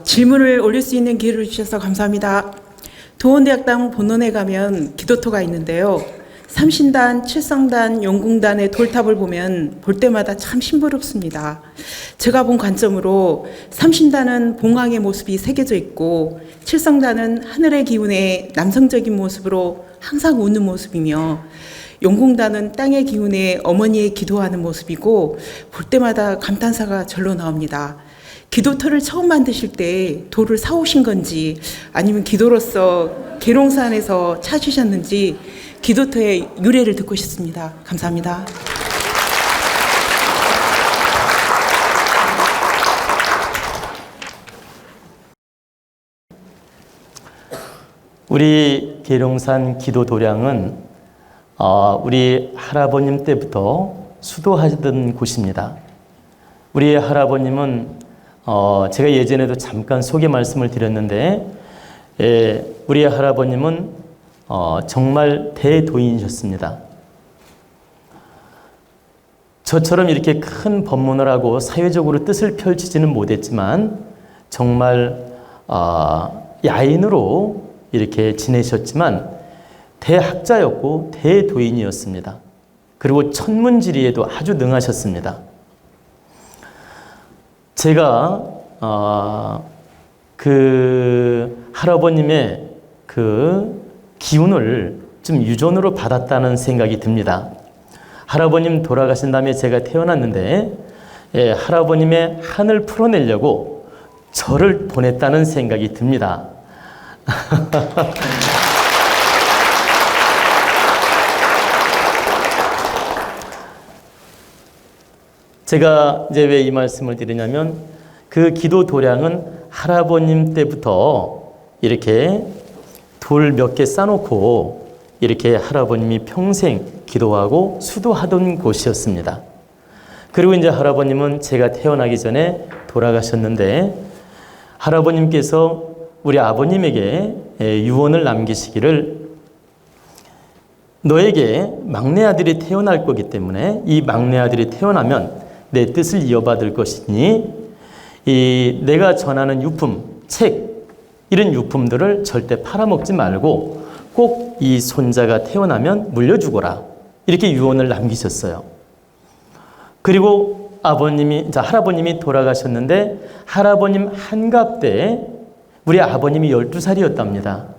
질문을 올릴 수 있는 기회를 주셔서 감사합니다. 도원대학당 본원에 가면 기도터가 있는데요. 삼신단, 칠성단, 용궁단의 돌탑을 보면 볼 때마다 참 심부럽습니다. 제가 본 관점으로 삼신단은 봉황의 모습이 새겨져 있고 칠성단은 하늘의 기운의 남성적인 모습으로 항상 웃는 모습이며 용궁단은 땅의 기운에 어머니의 기도하는 모습이고 볼 때마다 감탄사가 절로 나옵니다. 기도터를 처음 만드실 때 돌을 사오신 건지 아니면 기도로서 계룡산에서 찾으셨는지 기도터의 유래를 듣고 싶습니다. 감사합니다. 우리 계룡산 기도도량은 우리 할아버님 때부터 수도하던 곳입니다. 우리 할아버님은 제가 예전에도 잠깐 소개 말씀을 드렸는데 우리 할아버님은 정말 대도인이셨습니다. 저처럼 이렇게 큰 법문을 하고 사회적으로 뜻을 펼치지는 못했지만 정말 야인으로 이렇게 지내셨지만 대학자였고 대도인이었습니다. 그리고 천문지리에도 아주 능하셨습니다. 제가 그 할아버님의 그 기운을 좀 유전으로 받았다는 생각이 듭니다. 할아버님 돌아가신 다음에 제가 태어났는데 할아버님의 한을 풀어내려고 저를 보냈다는 생각이 듭니다. 제가 이제 왜 이 말씀을 드리냐면 그 기도 도량은 할아버님 때부터 이렇게 돌 몇 개 쌓아놓고 이렇게 할아버님이 평생 기도하고 수도하던 곳이었습니다. 그리고 이제 할아버님은 제가 태어나기 전에 돌아가셨는데 할아버님께서 우리 아버님에게 유언을 남기시기를 너에게 막내 아들이 태어날 거기 때문에 이 막내 아들이 태어나면 내 뜻을 이어받을 것이니 내가 전하는 유품, 책 이런 유품들을 절대 팔아먹지 말고 꼭 이 손자가 태어나면 물려주거라 이렇게 유언을 남기셨어요. 그리고 할아버님이 돌아가셨는데 할아버님 한갑 때 우리 아버님이 12살이었답니다.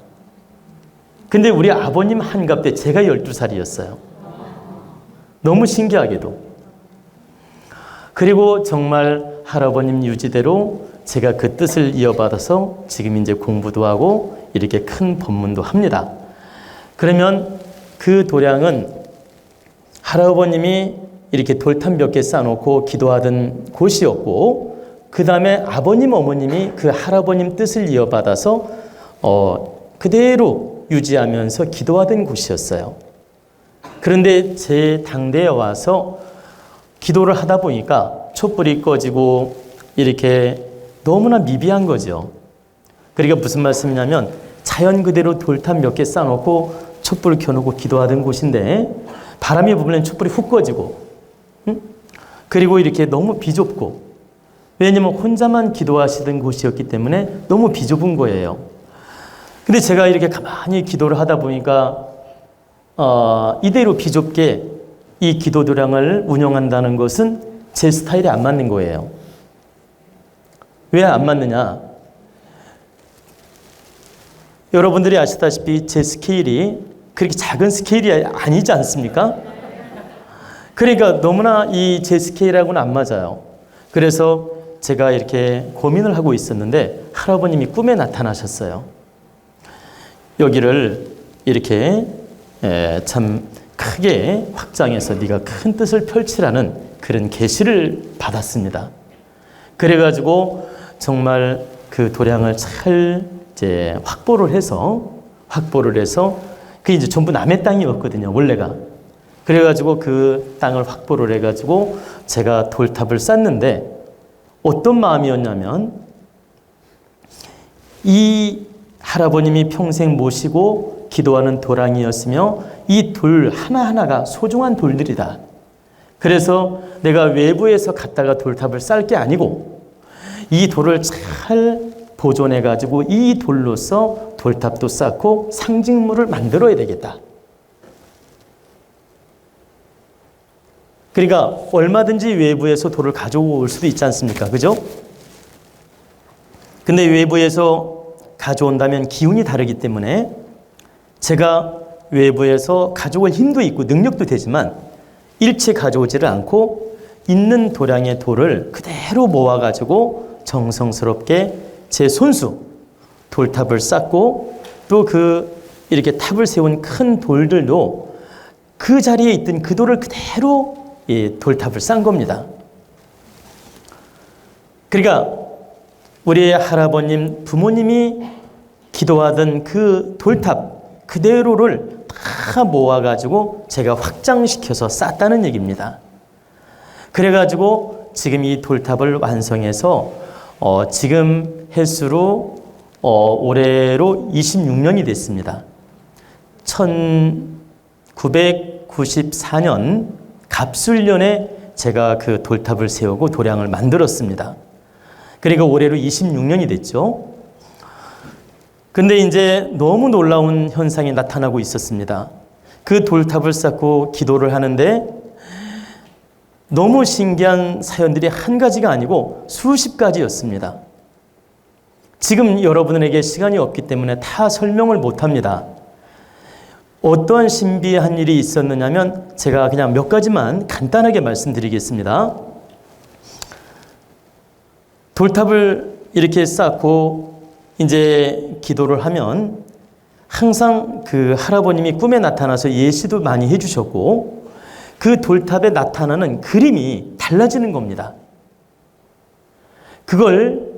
근데 우리 아버님 한갑 때 제가 12살이었어요. 너무 신기하게도. 그리고 정말 할아버님 유지대로 제가 그 뜻을 이어받아서 지금 이제 공부도 하고 이렇게 큰 법문도 합니다. 그러면 그 도량은 할아버님이 이렇게 돌탑 몇 개 쌓아놓고 기도하던 곳이었고 그 다음에 아버님, 어머님이 그 할아버님 뜻을 이어받아서 그대로 유지하면서 기도하던 곳이었어요. 그런데 제 당대에 와서 기도를 하다 보니까 촛불이 꺼지고 이렇게 너무나 미비한 거죠. 그러니까 무슨 말씀이냐면 자연 그대로 돌탑 몇 개 쌓아놓고 촛불을 켜놓고 기도하던 곳인데 바람이 불면 촛불이 훅 꺼지고 그리고 이렇게 너무 비좁고 왜냐면 혼자만 기도하시던 곳이었기 때문에 너무 비좁은 거예요. 근데 제가 이렇게 가만히 기도를 하다 보니까 이대로 비좁게 이 기도도량을 운영한다는 것은 제 스타일에 안 맞는 거예요. 왜 안 맞느냐? 여러분들이 아시다시피 제 스케일이 그렇게 작은 스케일이 아니지 않습니까? 그러니까 너무나 이 제 스케일하고는 안 맞아요. 그래서 제가 이렇게 고민을 하고 있었는데 할아버님이 꿈에 나타나셨어요. 여기를 이렇게 참 크게 확장해서 네가 큰 뜻을 펼치라는 그런 계시를 받았습니다. 그래가지고 정말 그 도량을 잘 이제 확보를 해서 그게 이제 전부 남의 땅이었거든요, 원래가. 그래가지고 그 땅을 확보를 해가지고 제가 돌탑을 쌓는데 어떤 마음이었냐면 이 할아버님이 평생 모시고 기도하는 도량이었으며 이 돌 하나하나가 소중한 돌들이다. 그래서 내가 외부에서 갖다가 돌탑을 쌓을 게 아니고 이 돌을 잘 보존해가지고 이 돌로서 돌탑도 쌓고 상징물을 만들어야 되겠다. 그러니까 얼마든지 외부에서 돌을 가져올 수도 있지 않습니까? 그죠? 근데 외부에서 가져온다면 기운이 다르기 때문에 제가 외부에서 가져올 힘도 있고 능력도 되지만 일체 가져오지를 않고 있는 도량의 돌을 그대로 모아가지고 정성스럽게 제 손수 돌탑을 쌓고 또 이렇게 탑을 세운 큰 돌들도 그 자리에 있던 그 돌을 그대로 돌탑을 쌓은 겁니다. 그러니까 우리 할아버님, 부모님이 기도하던 그 돌탑 그대로를 다 모아가지고 제가 확장시켜서 쌓았다는 얘기입니다. 그래가지고 지금 이 돌탑을 완성해서 지금 횟수로 올해로 26년이 됐습니다. 1994년 갑술년에 제가 그 돌탑을 세우고 도량을 만들었습니다. 그러니까 올해로 26년이 됐죠. 근데 이제 너무 놀라운 현상이 나타나고 있었습니다. 그 돌탑을 쌓고 기도를 하는데 너무 신기한 사연들이 한 가지가 아니고 수십 가지였습니다. 지금 여러분에게 시간이 없기 때문에 다 설명을 못합니다. 어떠한 신비한 일이 있었느냐면 제가 그냥 몇 가지만 간단하게 말씀드리겠습니다. 돌탑을 이렇게 쌓고 이제 기도를 하면 항상 그 할아버님이 꿈에 나타나서 예시도 많이 해주셨고 그 돌탑에 나타나는 그림이 달라지는 겁니다. 그걸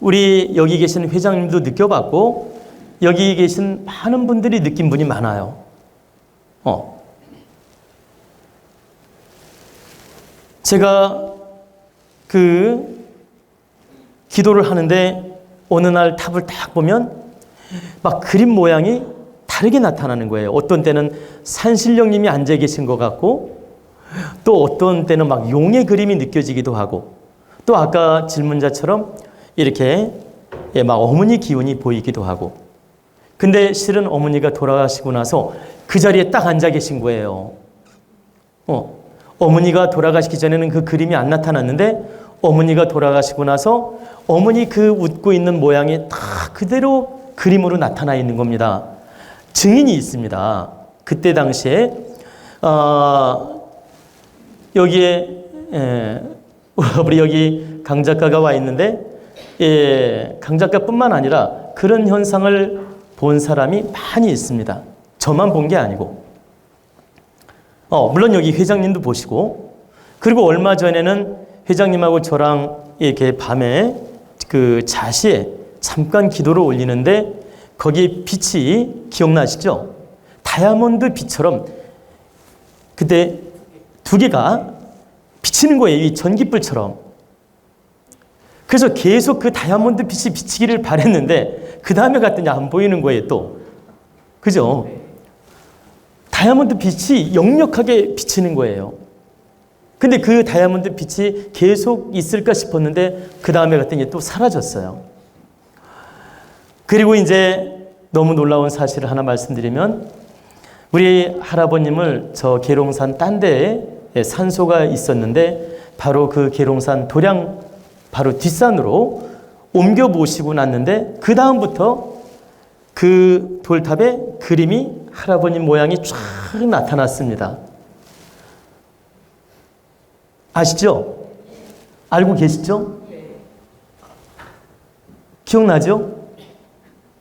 우리 여기 계신 회장님도 느껴봤고 여기 계신 많은 분들이 느낀 분이 많아요. 제가 기도를 하는데 어느 날 탑을 딱 보면 막 그림 모양이 다르게 나타나는 거예요. 어떤 때는 산신령님이 앉아 계신 것 같고 또 어떤 때는 막 용의 그림이 느껴지기도 하고 또 아까 질문자처럼 이렇게 막 어머니 기운이 보이기도 하고 근데 실은 어머니가 돌아가시고 나서 그 자리에 딱 앉아 계신 거예요. 어머니가 돌아가시기 전에는 그 그림이 안 나타났는데 어머니가 돌아가시고 나서 어머니 그 웃고 있는 모양이 다 그대로 그림으로 나타나 있는 겁니다. 증인이 있습니다. 그때 당시에 여기에 우리 여기 강 작가가 와 있는데 강 작가뿐만 아니라 그런 현상을 본 사람이 많이 있습니다. 저만 본 게 아니고 물론 여기 회장님도 보시고 그리고 얼마 전에는 회장님하고 저랑 이렇게 밤에 그 자시에 잠깐 기도를 올리는데 거기 빛이 기억나시죠? 다이아몬드 빛처럼 그때 두 개가 비치는 거예요. 이 전기불처럼. 그래서 계속 그 다이아몬드 빛이 비치기를 바랬는데 그 다음에 갔더니 안 보이는 거예요 또. 그죠? 다이아몬드 빛이 역력하게 비치는 거예요. 근데 그 다이아몬드 빛이 계속 있을까 싶었는데 그 다음에 갔더니 또 사라졌어요. 그리고 이제 너무 놀라운 사실을 하나 말씀드리면 우리 할아버님을 저 계룡산 딴 데에 산소가 있었는데 바로 그 계룡산 도량 바로 뒷산으로 옮겨 모시고 났는데 그 다음부터 그 돌탑에 그림이 할아버님 모양이 쫙 나타났습니다. 아시죠? 알고 계시죠? 기억나죠?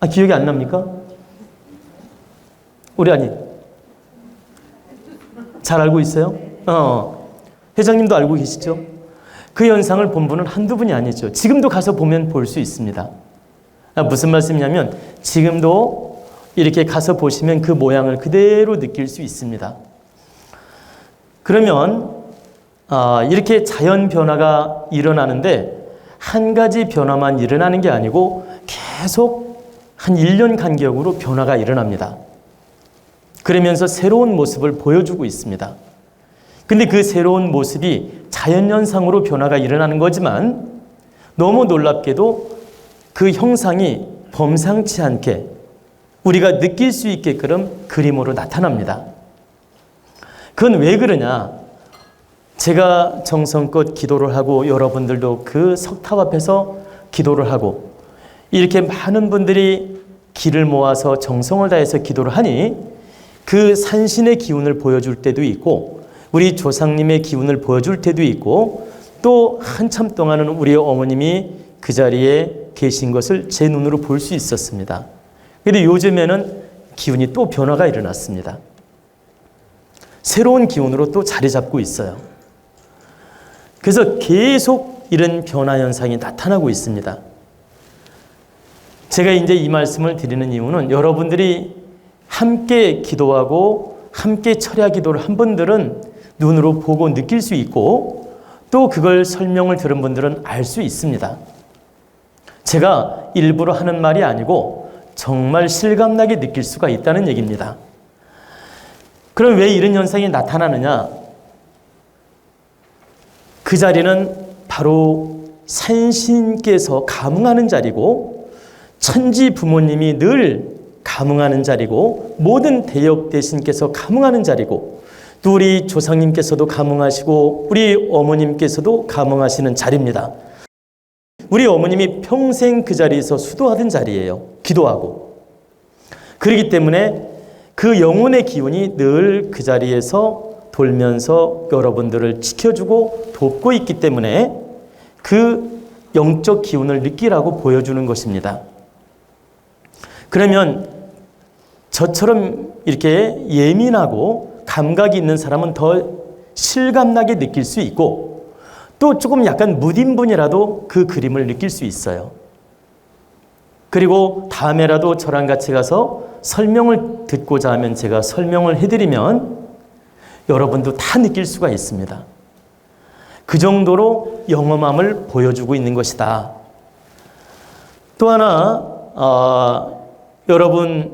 기억이 안 납니까? 우리 아니 잘 알고 있어요? 회장님도 알고 계시죠? 그 현상을 본 분은 한두 분이 아니죠. 지금도 가서 보면 볼 수 있습니다. 무슨 말씀이냐면 지금도 이렇게 가서 보시면 그 모양을 그대로 느낄 수 있습니다. 그러면 이렇게 자연 변화가 일어나는데 한 가지 변화만 일어나는 게 아니고 계속 한 1년 간격으로 변화가 일어납니다. 그러면서 새로운 모습을 보여주고 있습니다. 근데 그 새로운 모습이 자연현상으로 변화가 일어나는 거지만 너무 놀랍게도 그 형상이 범상치 않게 우리가 느낄 수 있게끔 그림으로 나타납니다. 그건 왜 그러냐? 제가 정성껏 기도를 하고 여러분들도 그 석탑 앞에서 기도를 하고 이렇게 많은 분들이 기를 모아서 정성을 다해서 기도를 하니 그 산신의 기운을 보여줄 때도 있고 우리 조상님의 기운을 보여줄 때도 있고 또 한참 동안은 우리 어머님이 그 자리에 계신 것을 제 눈으로 볼 수 있었습니다. 그런데 요즘에는 기운이 또 변화가 일어났습니다. 새로운 기운으로 또 자리 잡고 있어요. 그래서 계속 이런 변화 현상이 나타나고 있습니다. 제가 이제 이 말씀을 드리는 이유는 여러분들이 함께 기도하고 함께 철야 기도를 한 분들은 눈으로 보고 느낄 수 있고 또 그걸 설명을 들은 분들은 알 수 있습니다. 제가 일부러 하는 말이 아니고 정말 실감나게 느낄 수가 있다는 얘기입니다. 그럼 왜 이런 현상이 나타나느냐? 그 자리는 바로 산신께서 감응하는 자리고 천지 부모님이 늘 감응하는 자리고 모든 대역 대신께서 감응하는 자리고 또 우리 조상님께서도 감응하시고 우리 어머님께서도 감응하시는 자리입니다. 우리 어머님이 평생 그 자리에서 수도하던 자리예요. 기도하고. 그렇기 때문에 그 영혼의 기운이 늘 그 자리에서 돌면서 여러분들을 지켜주고 돕고 있기 때문에 그 영적 기운을 느끼라고 보여주는 것입니다. 그러면 저처럼 이렇게 예민하고 감각이 있는 사람은 더 실감나게 느낄 수 있고 또 조금 약간 무딘 분이라도 그 그림을 느낄 수 있어요. 그리고 다음에라도 저랑 같이 가서 설명을 듣고자 하면 제가 설명을 해드리면 여러분도 다 느낄 수가 있습니다. 그 정도로 영험함을 보여주고 있는 것이다. 또 하나 여러분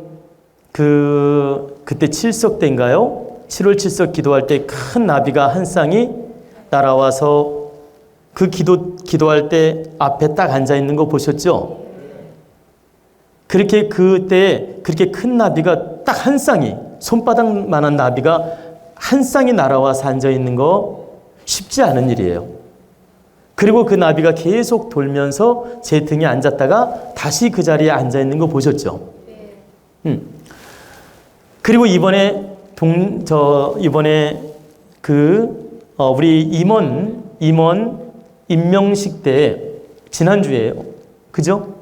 그때 칠석 때인가요? 7월 칠석 기도할 때 큰 나비가 한 쌍이 날아와서 그 기도할 때 앞에 딱 앉아 있는 거 보셨죠? 그렇게 그때 그렇게 큰 나비가 딱 한 쌍이 손바닥만한 나비가 한 쌍이 날아와서 앉아 있는 거 쉽지 않은 일이에요. 그리고 그 나비가 계속 돌면서 제 등에 앉았다가 다시 그 자리에 앉아 있는 거 보셨죠? 그리고 이번에 우리 임원 임명식 때 지난주에요. 그죠?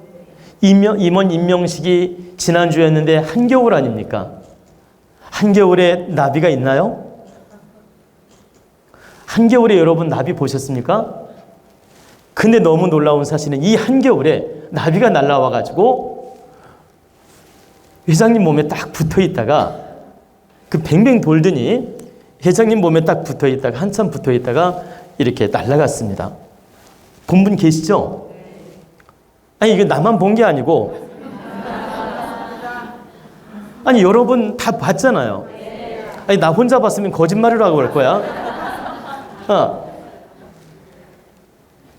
임원 임명식이 지난주였는데 한겨울 아닙니까? 한겨울에 나비가 있나요? 한겨울에 여러분 나비 보셨습니까? 근데 너무 놀라운 사실은 이 한겨울에 나비가 날라와가지고 회장님 몸에 딱 붙어 있다가 그 뱅뱅 돌더니 회장님 몸에 딱 붙어 있다가 한참 붙어 있다가 이렇게 날아갔습니다. 본 분 계시죠? 아니 이게 나만 본 게 아니고 아니 여러분 다 봤잖아요. 아니 나 혼자 봤으면 거짓말이라고 할 거야.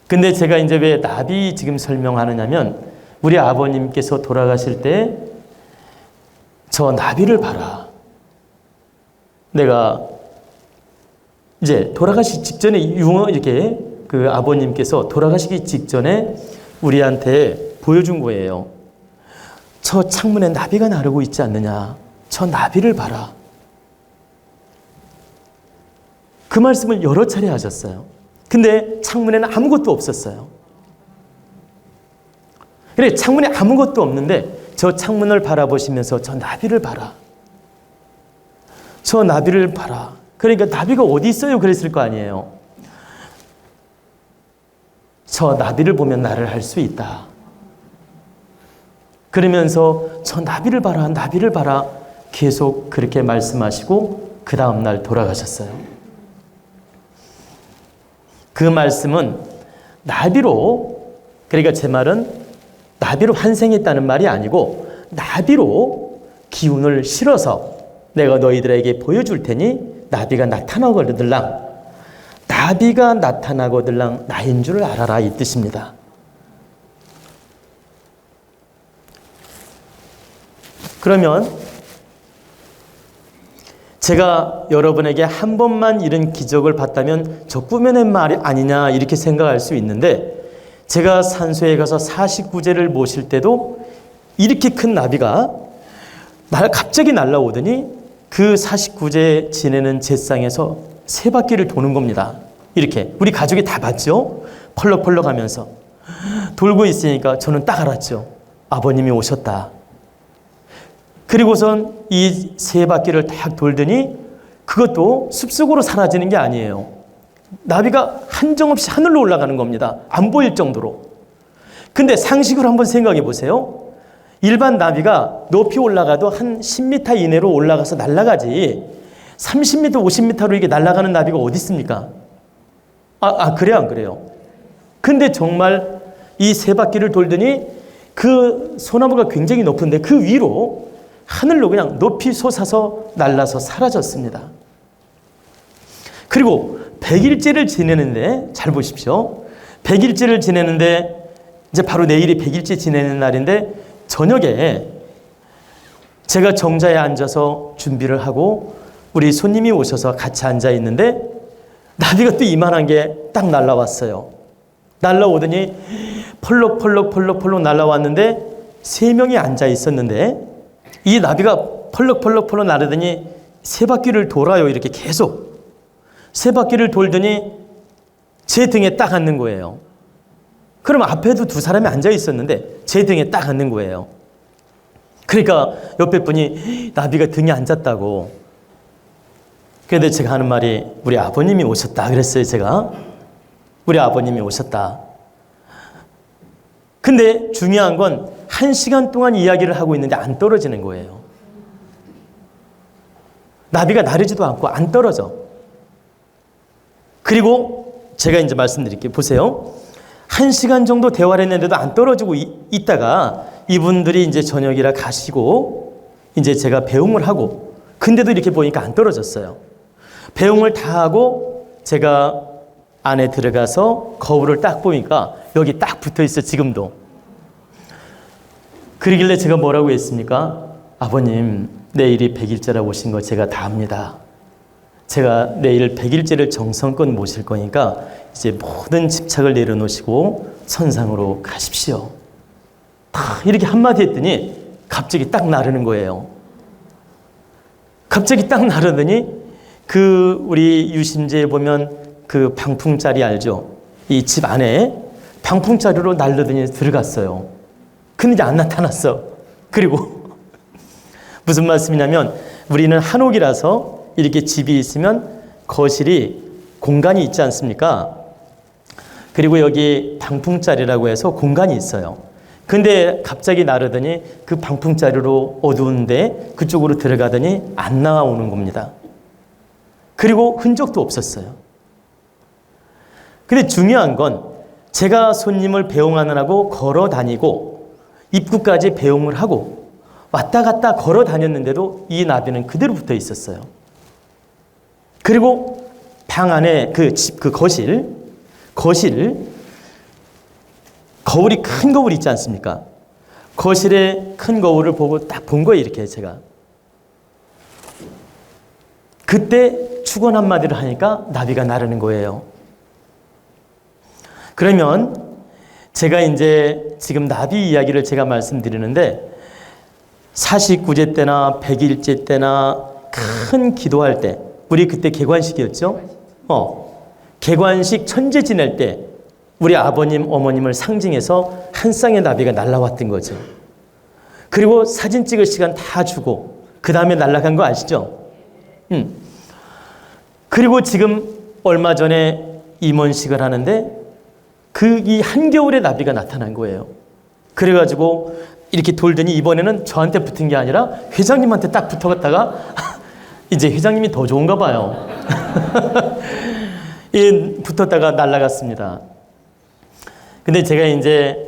근데 제가 이제 왜 나비 지금 설명하느냐면 우리 아버님께서 돌아가실 때 저 나비를 봐라. 내가 이제 돌아가시기 직전에 이렇게 그 아버님께서 돌아가시기 직전에 우리한테 보여준 거예요. 저 창문에 나비가 나르고 있지 않느냐. 저 나비를 봐라. 그 말씀을 여러 차례 하셨어요. 근데 창문에는 아무것도 없었어요. 그래, 창문에 아무것도 없는데 저 창문을 바라보시면서 저 나비를 봐라. 저 나비를 봐라. 그러니까 나비가 어디 있어요? 그랬을 거 아니에요. 저 나비를 보면 나를 할 수 있다. 그러면서 저 나비를 봐라, 나비를 봐라 계속 그렇게 말씀하시고 그 다음날 돌아가셨어요. 그 말씀은 나비로, 그러니까 제 말은 나비로 환생했다는 말이 아니고 나비로 기운을 실어서 내가 너희들에게 보여줄 테니 나비가 나타나거들랑 나비가 나타나거들랑 나인 줄 알아라 이 뜻입니다. 그러면 제가 여러분에게 한 번만 이런 기적을 봤다면 저 꾸며낸 말이 아니냐 이렇게 생각할 수 있는데, 제가 산소에 가서 49제를 모실 때도 이렇게 큰 나비가 갑자기 날아오더니 그 49제 지내는 제상에서 3바퀴를 도는 겁니다. 이렇게 우리 가족이 다 봤죠? 펄럭펄럭 하면서 돌고 있으니까 저는 딱 알았죠. 아버님이 오셨다. 그리고선 이 3바퀴를 딱 돌더니 그것도 숲속으로 사라지는 게 아니에요. 나비가 한정없이 하늘로 올라가는 겁니다. 안 보일 정도로. 근데 상식으로 한번 생각해 보세요. 일반 나비가 높이 올라가도 한 10m 이내로 올라가서 날아가지 30m, 50m로 이게 날아가는 나비가 어디 있습니까? 그래요, 안 그래요? 근데 정말 이 3바퀴를 돌더니 그 소나무가 굉장히 높은데 그 위로 하늘로 그냥 높이 솟아서 날아서 사라졌습니다. 그리고 100일째를 지내는데, 잘 보십시오. 100일째를 지내는데 이제 바로 내일이 100일째 지내는 날인데, 저녁에 제가 정자에 앉아서 준비를 하고 우리 손님이 오셔서 같이 앉아 있는데 나비가 또 이만한 게 딱 날아왔어요. 날아오더니 펄럭펄럭 날아왔는데 3명이 앉아 있었는데, 이 나비가 펄럭펄럭 나르더니 3바퀴를 돌아요. 이렇게 계속 3바퀴를 돌더니 제 등에 딱 앉는 거예요. 그럼 앞에도 2사람이 앉아 있었는데 제 등에 딱 앉는 거예요. 그러니까 옆에 분이 나비가 등에 앉았다고. 그런데 제가 하는 말이 우리 아버님이 오셨다 그랬어요. 제가 우리 아버님이 오셨다. 근데 중요한 건 1시간 동안 이야기를 하고 있는데 안 떨어지는 거예요. 나비가 나르지도 않고 안 떨어져. 그리고 제가 이제 말씀드릴게요. 보세요. 1시간 정도 대화를 했는데도 안 떨어지고 있다가 이분들이 이제 저녁이라 가시고 이제 제가 배웅을 하고, 근데도 이렇게 보니까 안 떨어졌어요. 배웅을 다 하고 제가 안에 들어가서 거울을 딱 보니까 여기 딱 붙어 있어, 지금도. 그러길래 제가 뭐라고 했습니까? 아버님, 내일이 100일째라고 오신 거 제가 다 압니다. 제가 내일 100일째를 정성껏 모실 거니까 이제 모든 집착을 내려놓으시고 선상으로 가십시오. 딱 이렇게 한마디 했더니 갑자기 딱 나르는 거예요. 갑자기 딱 나르더니 그 우리 유심제에 보면 그 방풍자리 알죠? 이 집 안에 방풍자리로 날르더니 들어갔어요. 근데 이제 안 나타났어. 그리고 무슨 말씀이냐면 우리는 한옥이라서 이렇게 집이 있으면 거실이 공간이 있지 않습니까? 그리고 여기 방풍자리라고 해서 공간이 있어요. 근데 갑자기 나르더니 그 방풍자리로 어두운데 그쪽으로 들어가더니 안 나오는 겁니다. 그리고 흔적도 없었어요. 근데 중요한 건 제가 손님을 배웅하느라고 걸어 다니고 입구까지 배웅을 하고 왔다 갔다 걸어 다녔는데도 이 나비는 그대로 붙어 있었어요. 그리고 방 안에 그 집, 그 거실, 거울이 큰 거울 있지 않습니까? 거실에 큰 거울을 보고 딱 본 거예요, 이렇게 제가. 그때 축원 한마디를 하니까 나비가 나르는 거예요. 그러면 제가 이제 지금 나비 이야기를 제가 말씀드리는데 49제 때나 100일째 때나 큰 기도할 때, 우리 그때 개관식이었죠? 개관식 천재 지낼 때 우리 아버님, 어머님을 상징해서 한 쌍의 나비가 날아왔던 거죠. 그리고 사진 찍을 시간 다 주고 그 다음에 날아간 거 아시죠? 그리고 지금 얼마 전에 임원식을 하는데 이 한겨울에 나비가 나타난 거예요. 그래가지고 이렇게 돌더니 이번에는 저한테 붙은 게 아니라 회장님한테 딱 붙어갔다가 이제 회장님이 더 좋은가 봐요. 붙었다가 날아갔습니다. 근데 제가 이제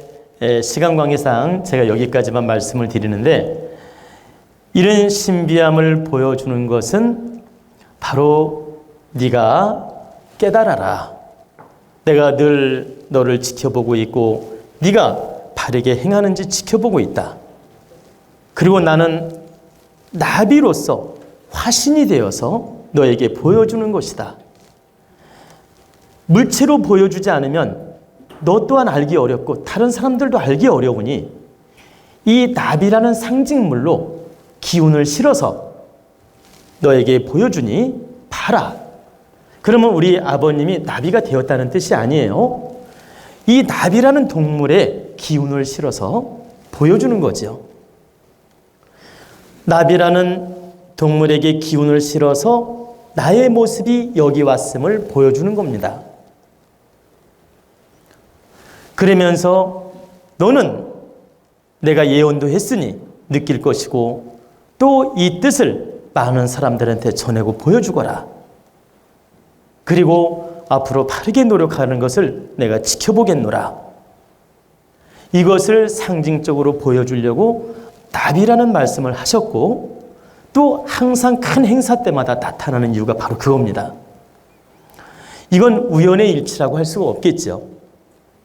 시간 관계상 제가 여기까지만 말씀을 드리는데, 이런 신비함을 보여주는 것은 바로 네가 깨달아라. 내가 늘 너를 지켜보고 있고 네가 바르게 행하는지 지켜보고 있다. 그리고 나는 나비로서 화신이 되어서 너에게 보여주는 것이다. 물체로 보여주지 않으면 너 또한 알기 어렵고 다른 사람들도 알기 어려우니 이 나비라는 상징물로 기운을 실어서 너에게 보여주니 봐라. 그러면 우리 아버님이 나비가 되었다는 뜻이 아니에요. 이 나비라는 동물에 기운을 실어서 보여주는 거죠. 나비라는 동물에게 기운을 실어서 나의 모습이 여기 왔음을 보여주는 겁니다. 그러면서 너는 내가 예언도 했으니 느낄 것이고 또 이 뜻을 많은 사람들한테 전하고 보여주거라. 그리고 앞으로 바르게 노력하는 것을 내가 지켜보겠노라. 이것을 상징적으로 보여주려고 나비라는 말씀을 하셨고 또 항상 큰 행사 때마다 나타나는 이유가 바로 그겁니다. 이건 우연의 일치라고 할 수가 없겠죠.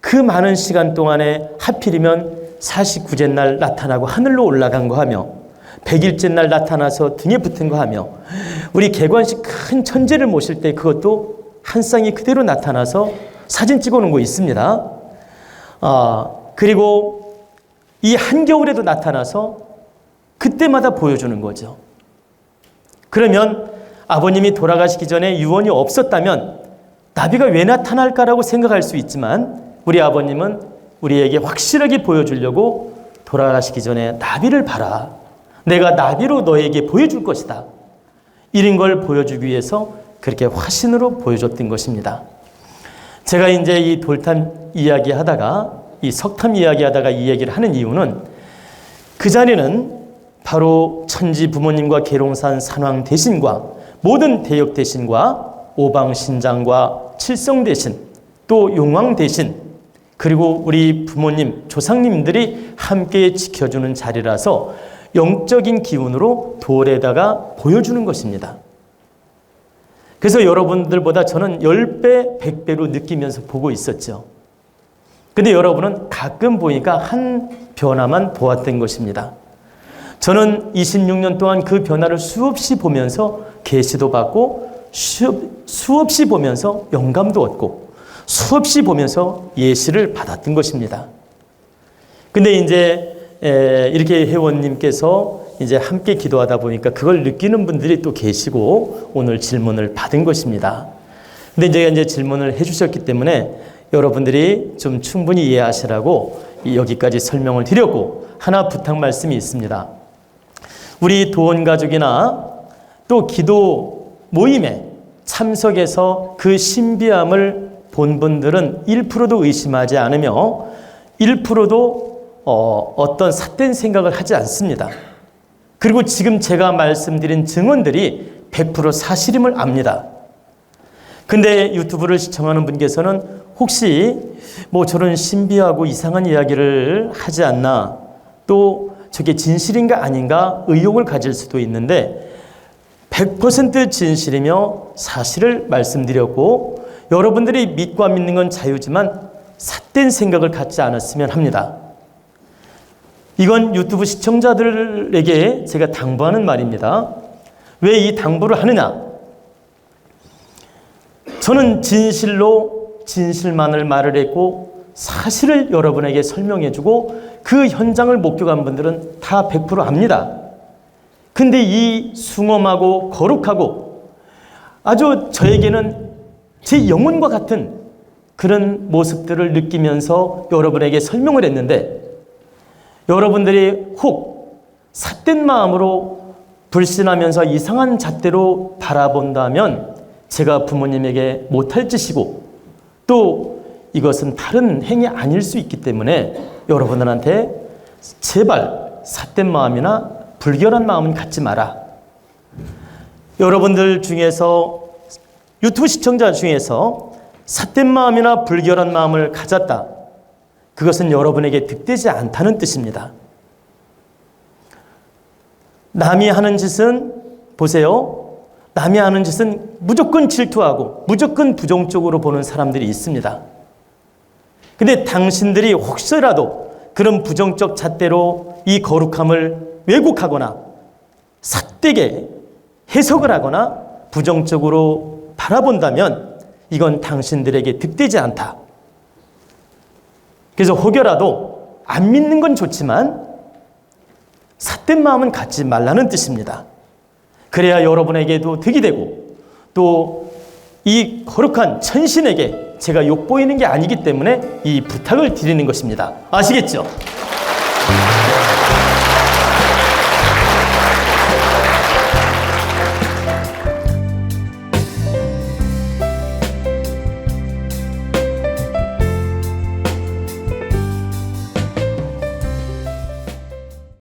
그 많은 시간 동안에 하필이면 49째 날 나타나고 하늘로 올라간 거 하며 100일째 날 나타나서 등에 붙은 거 하며 우리 개관식 큰 천재를 모실 때 그것도 한 쌍이 그대로 나타나서 사진 찍어놓은 거 있습니다. 그리고 이 한겨울에도 나타나서 그때마다 보여주는 거죠. 그러면 아버님이 돌아가시기 전에 유언이 없었다면 나비가 왜 나타날까라고 생각할 수 있지만 우리 아버님은 우리에게 확실하게 보여주려고 돌아가시기 전에 나비를 봐라. 내가 나비로 너에게 보여줄 것이다. 이런 걸 보여주기 위해서 그렇게 화신으로 보여줬던 것입니다. 제가 이제 이 돌탐 이야기 하다가 이 석탐 이야기 하다가 이 얘기를 하는 이유는 그 자리는 바로 천지 부모님과 계룡산 산왕 대신과 모든 대역 대신과 오방 신장과 칠성 대신 또 용왕 대신 그리고 우리 부모님 조상님들이 함께 지켜주는 자리라서 영적인 기운으로 돌에다가 보여주는 것입니다. 그래서 여러분들보다 저는 10배, 100배로 느끼면서 보고 있었죠. 근데 여러분은 가끔 보니까 한 변화만 보았던 것입니다. 저는 26년 동안 그 변화를 수없이 보면서 계시도 받고 수없이 보면서 영감도 얻고 수없이 보면서 예시를 받았던 것입니다. 근데 이제 이렇게 회원님께서 이제 함께 기도하다 보니까 그걸 느끼는 분들이 또 계시고 오늘 질문을 받은 것입니다. 근데 이제 질문을 해주셨기 때문에 여러분들이 좀 충분히 이해하시라고 여기까지 설명을 드렸고 하나 부탁 말씀이 있습니다. 우리 도원 가족이나 또 기도 모임에 참석해서 그 신비함을 본 분들은 1%도 의심하지 않으며 1%도 어떤 삿된 생각을 하지 않습니다. 그리고 지금 제가 말씀드린 증언들이 100% 사실임을 압니다. 근데 유튜브를 시청하는 분께서는 혹시 뭐 저런 신비하고 이상한 이야기를 하지 않나 또 저게 진실인가 아닌가 의혹을 가질 수도 있는데 100% 진실이며 사실을 말씀드렸고 여러분들이 믿고 안 믿는 건 자유지만 삿된 생각을 갖지 않았으면 합니다. 이건 유튜브 시청자들에게 제가 당부하는 말입니다. 왜 이 당부를 하느냐? 저는 진실로 진실만을 말을 했고 사실을 여러분에게 설명해주고 그 현장을 목격한 분들은 다 100% 압니다. 근데 이 숭엄하고 거룩하고 아주 저에게는 제 영혼과 같은 그런 모습들을 느끼면서 여러분에게 설명을 했는데 여러분들이 혹 삿된 마음으로 불신하면서 이상한 잣대로 바라본다면 제가 부모님에게 못할 짓이고 또 이것은 다른 행위 아닐 수 있기 때문에 여러분들한테 제발 삿된 마음이나 불결한 마음은 갖지 마라. 여러분들 중에서 유튜브 시청자 중에서 삿된 마음이나 불결한 마음을 가졌다. 그것은 여러분에게 득되지 않다는 뜻입니다. 남이 하는 짓은 보세요. 남이 하는 짓은 무조건 질투하고 무조건 부정적으로 보는 사람들이 있습니다. 근데 당신들이 혹시라도 그런 부정적 잣대로 이 거룩함을 왜곡하거나 삿되게 해석을 하거나 부정적으로 바라본다면 이건 당신들에게 득되지 않다. 그래서 혹여라도 안 믿는 건 좋지만 삿된 마음은 갖지 말라는 뜻입니다. 그래야 여러분에게도 득이 되고 또 이 거룩한 천신에게 제가 욕보이는 게 아니기 때문에 이 부탁을 드리는 것입니다. 아시겠죠?